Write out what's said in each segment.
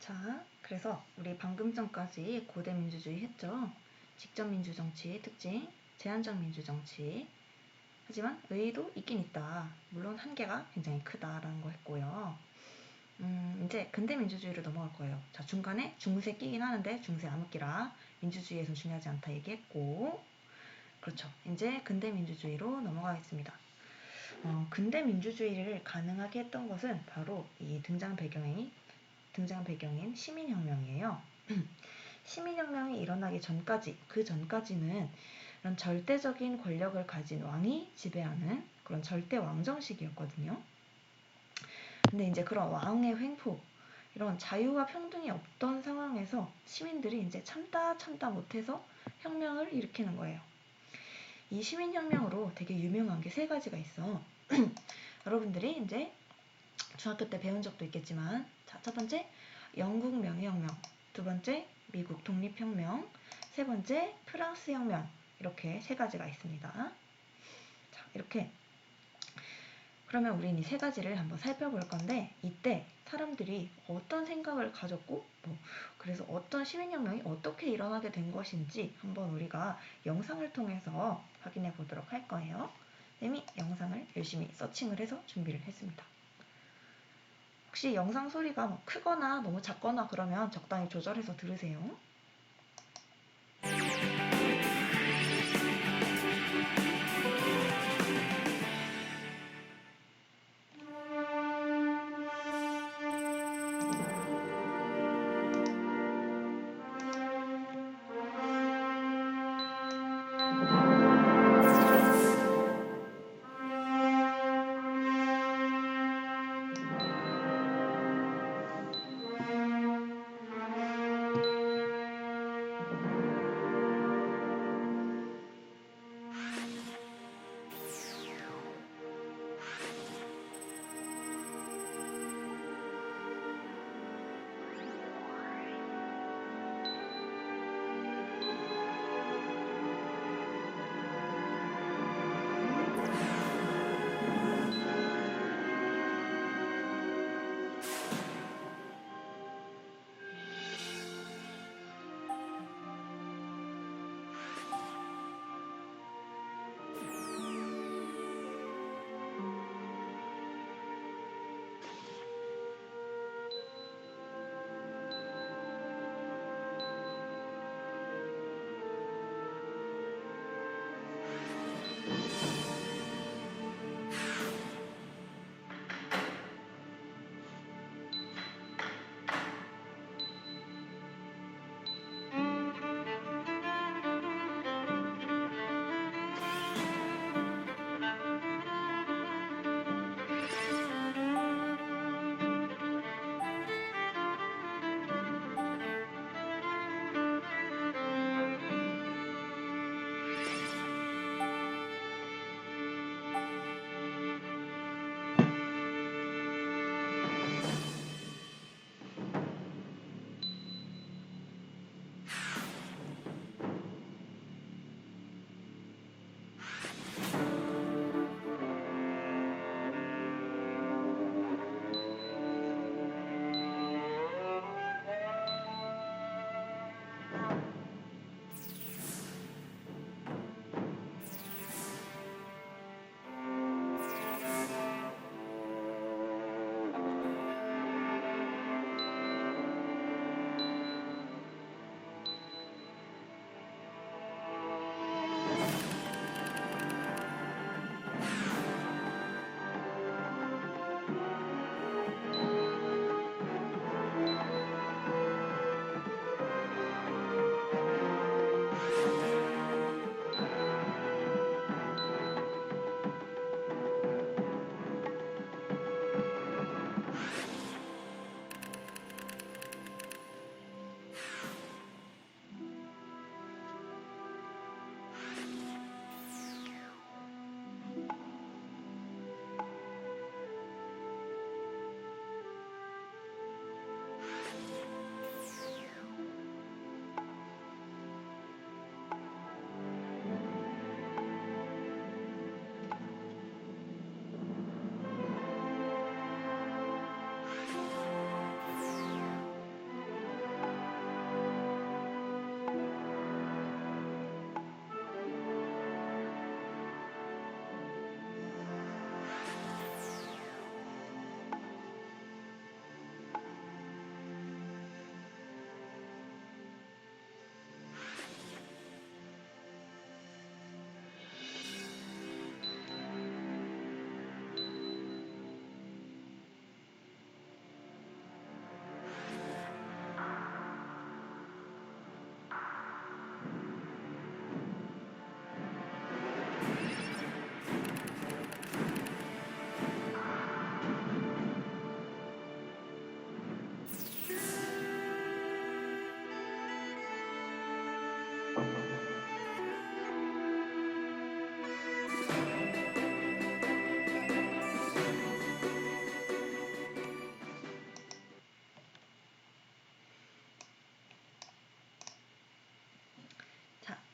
자, 그래서 우리 방금 전까지 고대 민주주의 했죠. 직접 민주 정치의 특징, 제한적 민주 정치. 하지만 의의도 있긴 있다. 물론 한계가 굉장히 크다라는 거 했고요. 이제 근대 민주주의로 넘어갈 거예요. 자, 중간에 중세 끼긴 하는데 중세 안 웃기라. 민주주의에서 중요하지 않다 얘기했고, 그렇죠. 이제 근대 민주주의로 넘어가겠습니다. 근대 민주주의를 가능하게 했던 것은 바로 이 등장 배경인 시민혁명이에요. 시민혁명이 일어나기 전까지, 그 전까지는 이런 절대적인 권력을 가진 왕이 지배하는 그런 절대 왕정식이었거든요. 근데 이제 그런 왕의 횡포, 이런 자유와 평등이 없던 상황에서 시민들이 이제 참다 못해서 혁명을 일으키는 거예요. 이 시민혁명으로 되게 유명한 게 세 가지가 있어. 여러분들이 이제 중학교 때 배운 적도 있겠지만, 자, 첫 번째 영국 명예혁명, 두 번째 미국 독립혁명, 세 번째 프랑스 혁명, 이렇게 세 가지가 있습니다. 자, 이렇게 그러면 우린 이 세 가지를 한번 살펴볼 건데, 이때 사람들이 어떤 생각을 가졌고, 그래서 어떤 시민혁명이 어떻게 일어나게 된 것인지 한번 우리가 영상을 통해서 확인해 보도록 할 거예요. 쌤이 영상을 열심히 서칭을 해서 준비를 했습니다. 혹시 영상 소리가 크거나 너무 작거나 그러면 적당히 조절해서 들으세요.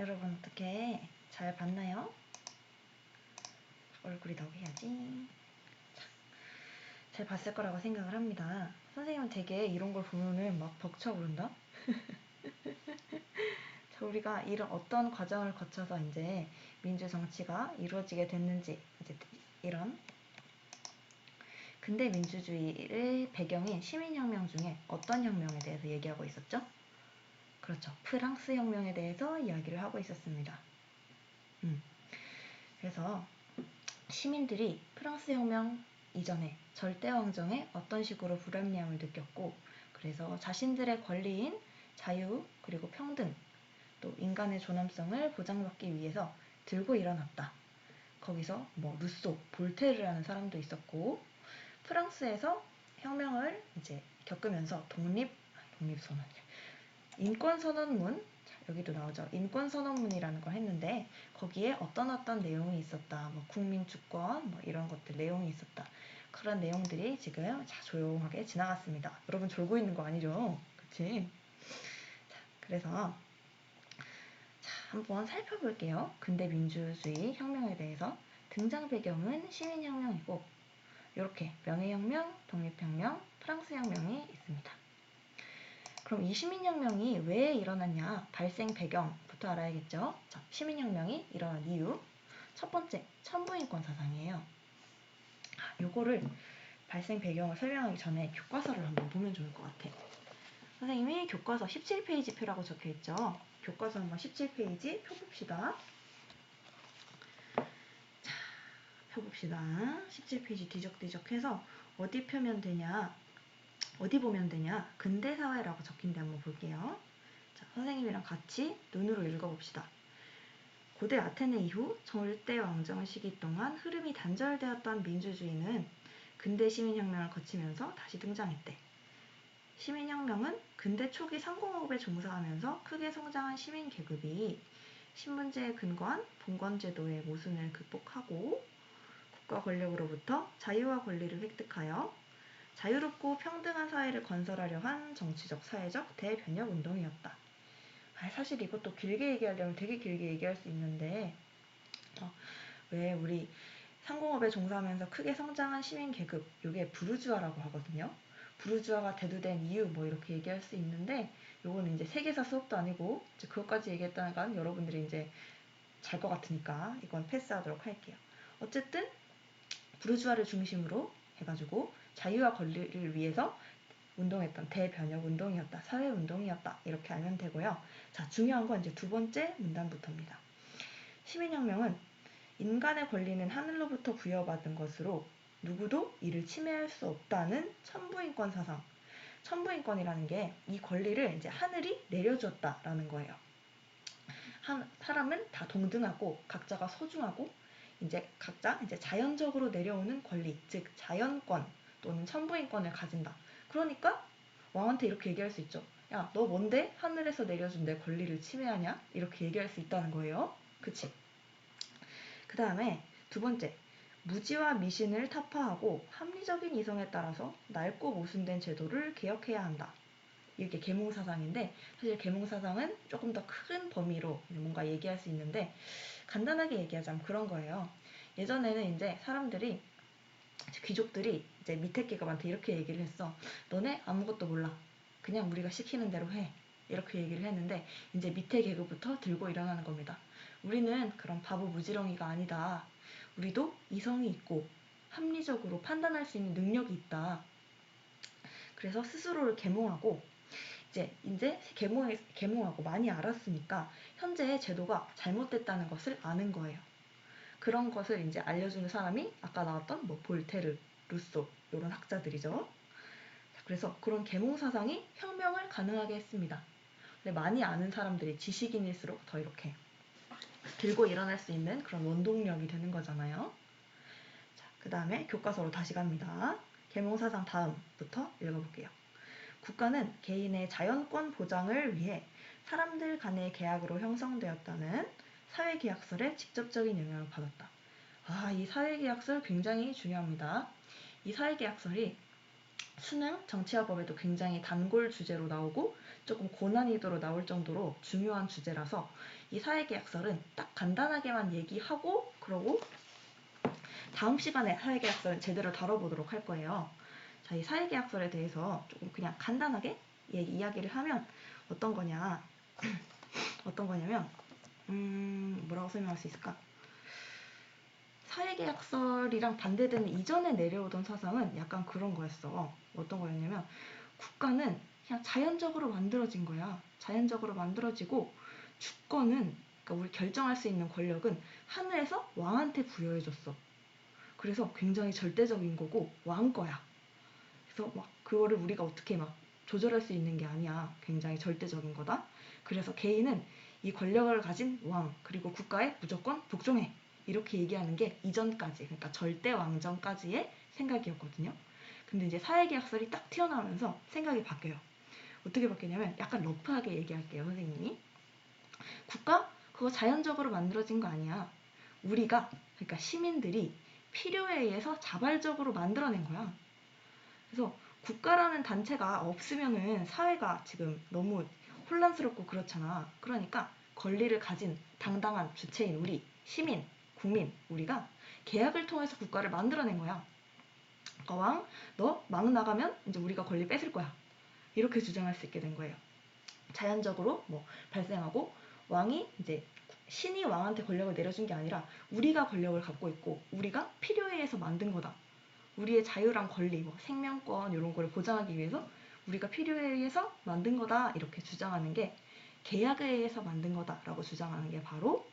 여러분 어떻게 잘 봤나요? 얼굴이 나오게 해야지. 자, 잘 봤을 거라고 생각을 합니다. 선생님은 되게 이런 걸 보면은 막 벅차오른다? 자, 우리가 이런 어떤 과정을 거쳐서 이제 민주정치가 이루어지게 됐는지, 이제 이런 근대 민주주의의 배경인 시민혁명 중에 어떤 혁명에 대해서 얘기하고 있었죠? 그렇죠. 프랑스 혁명에 대해서 이야기를 하고 있었습니다. 그래서 시민들이 프랑스 혁명 이전에 절대왕정에 어떤 식으로 불합리함을 느꼈고, 그래서 자신들의 권리인 자유 그리고 평등 또 인간의 존엄성을 보장받기 위해서 들고 일어났다. 거기서 뭐 루소, 볼테르라는 사람도 있었고, 프랑스에서 혁명을 이제 겪으면서 독립선언, 인권선언문, 여기도 나오죠. 인권선언문이라는 걸 했는데 거기에 어떤 내용이 있었다. 뭐 국민주권, 뭐 이런 것들 내용이 있었다. 그런 내용들이 지금 조용하게 지나갔습니다. 여러분 졸고 있는 거 아니죠? 그치? 자, 그래서 한번 살펴볼게요. 근대 민주주의 혁명에 대해서. 등장 배경은 시민혁명이고, 이렇게 명예혁명, 독립혁명, 프랑스혁명이 있습니다. 그럼 이 시민혁명이 왜 일어났냐? 발생 배경부터 알아야겠죠? 자, 시민혁명이 일어난 이유. 첫 번째, 천부인권 사상이에요. 요거를 발생 배경을 설명하기 전에 교과서를 한번 보면 좋을 것 같아요. 선생님이 교과서 17페이지 표라고 적혀있죠? 교과서 한번 17페이지 펴봅시다. 자, 펴봅시다. 17페이지 뒤적뒤적 해서 어디 펴면 되냐? 어디 보면 되냐? 근대사회라고 적힌데 한번 볼게요. 자, 선생님이랑 같이 눈으로 읽어봅시다. 고대 아테네 이후 절대 왕정 시기 동안 흐름이 단절되었던 민주주의는 근대 시민혁명을 거치면서 다시 등장했대. 시민혁명은 근대 초기 상공업에 종사하면서 크게 성장한 시민 계급이 신분제에 근거한 봉건제도의 모순을 극복하고 국가 권력으로부터 자유와 권리를 획득하여 자유롭고 평등한 사회를 건설하려 한 정치적, 사회적 대변혁 운동이었다. 사실 이것도 길게 얘기하려면 되게 길게 얘기할 수 있는데, 왜 우리 상공업에 종사하면서 크게 성장한 시민 계급, 요게 부르주아라고 하거든요. 부르주아가 대두된 이유 뭐 이렇게 얘기할 수 있는데, 요거는 이제 세계사 수업도 아니고 이제 그것까지 얘기했다니까 여러분들이 이제 잘 것 같으니까 이건 패스하도록 할게요. 어쨌든 부르주아를 중심으로 해가지고 자유와 권리를 위해서 운동했던 대변혁 운동이었다. 사회운동이었다. 이렇게 알면 되고요. 자, 중요한 건 이제 두 번째 문단부터입니다. 시민혁명은 인간의 권리는 하늘로부터 부여받은 것으로 누구도 이를 침해할 수 없다는 천부인권 사상. 천부인권이라는 게 이 권리를 이제 하늘이 내려주었다라는 거예요. 사람은 다 동등하고 각자가 소중하고 이제 각자 이제 자연적으로 내려오는 권리, 즉 자연권 또는 천부인권을 가진다. 그러니까 왕한테 이렇게 얘기할 수 있죠. 야, 너 뭔데 하늘에서 내려준 내 권리를 침해하냐? 이렇게 얘기할 수 있다는 거예요. 그치? 그 다음에 두 번째, 무지와 미신을 타파하고 합리적인 이성에 따라서 낡고 모순된 제도를 개혁해야 한다. 이게 계몽사상인데, 사실 계몽사상은 조금 더 큰 범위로 뭔가 얘기할 수 있는데, 간단하게 얘기하자면 그런 거예요. 예전에는 이제 사람들이, 귀족들이 이제 밑에 계급한테 이렇게 얘기를 했어. 너네 아무것도 몰라. 그냥 우리가 시키는 대로 해. 이렇게 얘기를 했는데, 이제 밑에 계급부터 들고 일어나는 겁니다. 우리는 그런 바보 무지렁이가 아니다. 우리도 이성이 있고 합리적으로 판단할 수 있는 능력이 있다. 그래서 스스로를 계몽하고 이제 계몽하고 많이 알았으니까 현재의 제도가 잘못됐다는 것을 아는 거예요. 그런 것을 이제 알려주는 사람이 아까 나왔던 뭐 볼테르, 루소 이런 학자들이죠. 그래서 그런 계몽 사상이 혁명을 가능하게 했습니다. 근데 많이 아는 사람들이 지식인일수록 더 이렇게 들고 일어날 수 있는 그런 원동력이 되는 거잖아요. 자, 그 다음에 교과서로 다시 갑니다. 계몽사상 다음부터 읽어볼게요. 국가는 개인의 자연권 보장을 위해 사람들 간의 계약으로 형성되었다는 사회계약설에 직접적인 영향을 받았다. 이 사회계약설 굉장히 중요합니다. 이 사회계약설이 수능 정치화법에도 굉장히 단골 주제로 나오고 조금 고난이도로 나올 정도로 중요한 주제라서 이 사회계약설은 딱 간단하게만 얘기하고 그러고 다음 시간에 사회계약설은 제대로 다뤄보도록 할 거예요. 자, 이 사회계약설에 대해서 조금 그냥 간단하게 이야기를 하면 어떤 거냐면 뭐라고 설명할 수 있을까? 사회계약설이랑 반대되는 이전에 내려오던 사상은 약간 그런 거였어. 어떤 거였냐면 국가는 그냥 자연적으로 만들어진 거야. 자연적으로 만들어지고 주권은 그러니까 우리 결정할 수 있는 권력은 하늘에서 왕한테 부여해줬어. 그래서 굉장히 절대적인 거고 왕 거야. 그래서 막 그거를 우리가 어떻게 막 조절할 수 있는 게 아니야. 굉장히 절대적인 거다. 그래서 개인은 이 권력을 가진 왕 그리고 국가에 무조건 복종해. 이렇게 얘기하는 게 이전까지 그러니까 절대 왕정까지의 생각이었거든요. 근데 이제 사회계약설이 딱 튀어나오면서 생각이 바뀌어요. 어떻게 바뀌냐면 약간 러프하게 얘기할게요, 선생님이. 국가? 그거 자연적으로 만들어진 거 아니야. 우리가 그러니까 시민들이 필요에 의해서 자발적으로 만들어낸 거야. 그래서 국가라는 단체가 없으면은 사회가 지금 너무 혼란스럽고 그렇잖아. 그러니까 권리를 가진 당당한 주체인 우리 시민, 국민, 우리가 계약을 통해서 국가를 만들어낸 거야. 왕, 너 막 나가면 이제 우리가 권리 뺏을 거야. 이렇게 주장할 수 있게 된 거예요. 자연적으로 뭐 발생하고 왕이 이제 신이 왕한테 권력을 내려준 게 아니라 우리가 권력을 갖고 있고 우리가 필요에 의해서 만든 거다. 우리의 자유랑 권리, 뭐 생명권 이런 거를 보장하기 위해서 우리가 필요에 의해서 만든 거다 이렇게 주장하는 게 계약에 의해서 만든 거다라고 주장하는 게 바로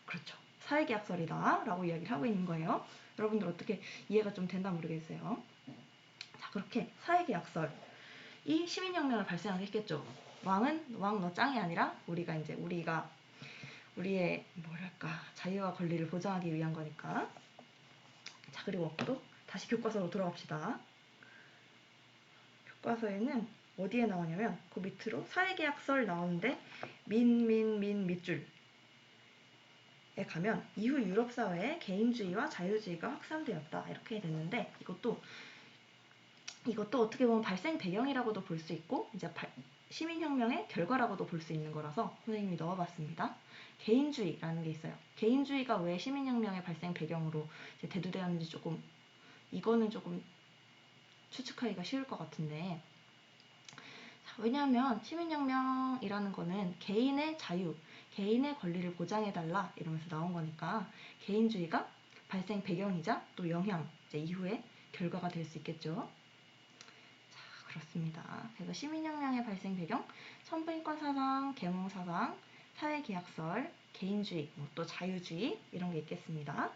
그렇죠. 사회계약설이다라고 이야기를 하고 있는 거예요. 여러분들 어떻게 이해가 좀 된다 모르겠어요. 자, 그렇게 사회계약설 이 시민혁명을 발생하게 했겠죠. 왕은 왕 너 짱이 아니라 우리가 우리의 뭐랄까 자유와 권리를 보장하기 위한 거니까. 자, 그리고 또 다시 교과서로 돌아갑시다. 교과서에는 어디에 나오냐면 그 밑으로 사회계약설 나오는데 밑줄에 가면 이후 유럽 사회에 개인주의와 자유주의가 확산되었다 이렇게 됐는데 이것도 어떻게 보면 발생 배경이라고도 볼 수 있고 이제 시민혁명의 결과라고도 볼 수 있는 거라서 선생님이 넣어봤습니다. 개인주의라는 게 있어요. 개인주의가 왜 시민혁명의 발생 배경으로 이제 대두되었는지 이거는 조금 추측하기가 쉬울 것 같은데 왜냐하면 시민혁명이라는 거는 개인의 자유, 개인의 권리를 보장해달라 이러면서 나온 거니까 개인주의가 발생 배경이자 또 영향, 이제 이후에 결과가 될 수 있겠죠. 자, 그렇습니다. 그래서 시민혁명의 발생 배경, 선부인권 사상, 계몽 사상, 사회계약설, 개인주의, 또 자유주의 이런 게 있겠습니다.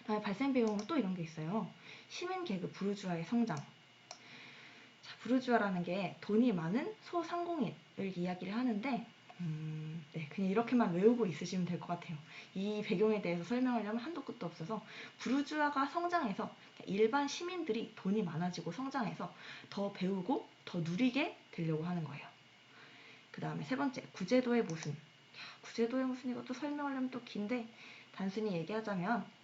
다음에 발생 배경으로 또 이런 게 있어요. 시민계급 부르주아의 성장. 자, 부르주아라는 게 돈이 많은 소상공인을 이야기를 하는데 네, 그냥 이렇게만 외우고 있으시면 될 것 같아요. 이 배경에 대해서 설명하려면 한도 끝도 없어서 부르주아가 성장해서 일반 시민들이 돈이 많아지고 성장해서 더 배우고 더 누리게 되려고 하는 거예요. 그 다음에 세 번째, 구제도의 모순. 구제도의 모순 이것도 설명하려면 또 긴데 단순히 얘기하자면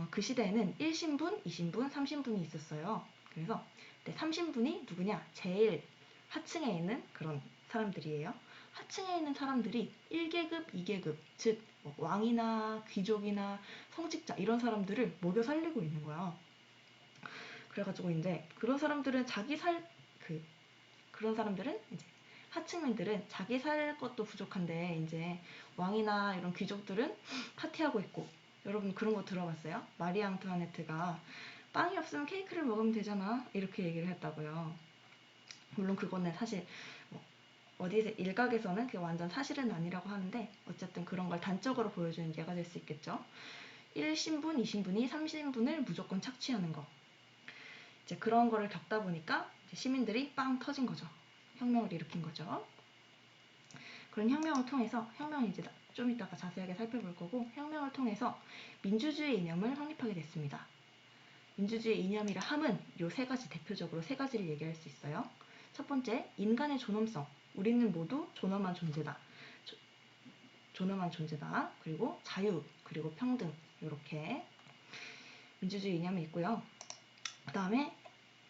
그 시대에는 1신분, 2신분, 3신분이 있었어요. 그래서 3신분이 누구냐? 제일 하층에 있는 그런 사람들이에요. 하층에 있는 사람들이 1계급, 2계급, 즉 왕이나 귀족이나 성직자 이런 사람들을 먹여 살리고 있는 거야. 그래가지고 이제 그런 사람들은 그런 사람들은 이제 하층민들은 자기 살 것도 부족한데 이제 왕이나 이런 귀족들은 파티하고 있고 여러분 그런 거 들어봤어요? 마리 앙투아네트가 빵이 없으면 케이크를 먹으면 되잖아 이렇게 얘기를 했다고요. 물론 그거는 사실 어디서 일각에서는 그게 완전 사실은 아니라고 하는데 어쨌든 그런 걸 단적으로 보여주는 예가 될 수 있겠죠. 1신분, 2신분이 3신분을 무조건 착취하는 거. 이제 그런 거를 겪다 보니까 이제 시민들이 빵 터진 거죠. 혁명을 일으킨 거죠. 그런 혁명을 통해서 혁명은 이제 좀 이따가 자세하게 살펴볼 거고 혁명을 통해서 민주주의 이념을 확립하게 됐습니다. 민주주의 이념이라 함은 요 세 가지 대표적으로 세 가지를 얘기할 수 있어요. 첫 번째, 인간의 존엄성. 우리는 모두 존엄한 존재다. 존엄한 존재다. 그리고 자유, 그리고 평등. 이렇게 민주주의 이념이 있고요. 그 다음에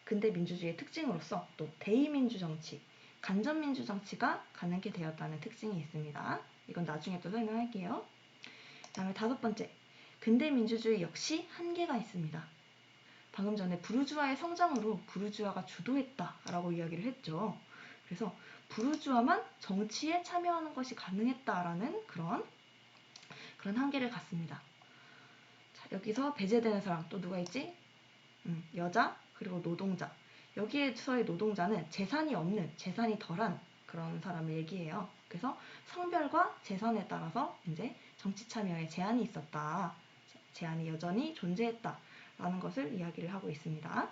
근대 민주주의의 특징으로서 또 대의민주 정치, 간접민주 정치가 가능하게 되었다는 특징이 있습니다. 이건 나중에 또 설명할게요. 그 다음에 5번째, 근대 민주주의 역시 한계가 있습니다. 방금 전에 부르주아의 성장으로 부르주아가 주도했다라고 이야기를 했죠. 그래서 부르주아만 정치에 참여하는 것이 가능했다라는 그런 한계를 갖습니다. 자, 여기서 배제되는 사람 또 누가 있지? 여자 그리고 노동자. 여기에서의 노동자는 재산이 없는, 재산이 덜한 그런 사람을 얘기해요. 그래서 성별과 재산에 따라서 이제 정치 참여에 제한이 있었다. 제한이 여전히 존재했다라는 것을 이야기를 하고 있습니다.